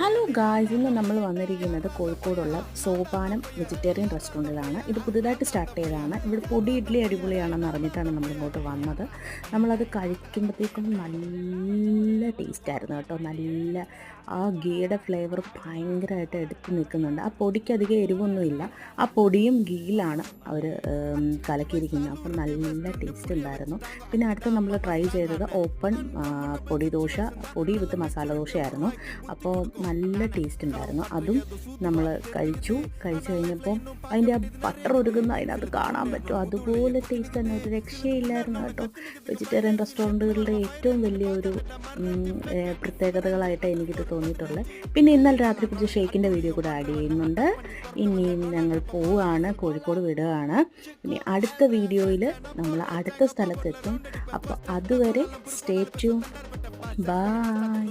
Hello guys, ഇന്ന് നമ്മൾ വന്നിരിക്കുന്നത് കോഴിക്കോടുള്ള സോപാനം വെജിറ്റേറിയൻ റെസ്റ്റോറൻറ്റിലാണ്. ഇത് പുതുതായിട്ട് സ്റ്റാർട്ട് ചെയ്തതാണ്. ഇവിടെ പൊടി ഇഡ്ഡലി അടിപൊളിയാണെന്ന് അറിഞ്ഞിട്ടാണ് നമ്മളിങ്ങോട്ട് വന്നത്. നമ്മളത് കഴിക്കുമ്പോഴത്തേക്കും നല്ല ടേസ്റ്റായിരുന്നു കേട്ടോ. നല്ല ആ ഗീയുടെ ഫ്ലേവർ ഭയങ്കരമായിട്ട് എടുത്ത് നിൽക്കുന്നുണ്ട്. ആ പൊടിക്ക് അധികം എരിവൊന്നുമില്ല. ആ പൊടിയും ഗീയിലാണ് അവർ കലക്കിയിരിക്കുന്നത്. അപ്പം നല്ല ടേസ്റ്റ് ഉണ്ടായിരുന്നു. പിന്നെ അടുത്ത് നമ്മൾ ട്രൈ ചെയ്തത് ഓപ്പൺ പൊടി ദോശ, പൊടി വിത്ത് മസാല ദോശയായിരുന്നു. അപ്പോൾ നല്ല ടേസ്റ്റ് ഉണ്ടായിരുന്നു. അതും നമ്മൾ കഴിച്ചു കഴിഞ്ഞപ്പോൾ അതിൻ്റെ ആ ബട്ടർ ഒരുക്കുന്ന അതിനകത്ത് കാണാൻ പറ്റും. അതുപോലെ ടേസ്റ്റ് തന്നെ, ഒരു രക്ഷയില്ലായിരുന്നു കേട്ടോ. വെജിറ്റേറിയൻ റെസ്റ്റോറൻറ്റുകളുടെ ഏറ്റവും വലിയൊരു പ്രത്യേകതകളായിട്ട് എനിക്കിത് തോന്നിയിട്ടുള്ളത്. പിന്നെ ഇന്നലെ രാത്രി കുറച്ച് ഷേക്കിൻ്റെ വീഡിയോ കൂടെ ആഡ് ചെയ്യുന്നുണ്ട്. ഇനിയും ഞങ്ങൾ പോവുകയാണ്, കോഴിക്കോട് വിടുകയാണ്. ഇനി അടുത്ത വീഡിയോയിൽ നമ്മൾ അടുത്ത സ്ഥലത്തെത്തും. അപ്പോൾ അതുവരെ സ്റ്റേ ട്യൂൺ. ബൈ.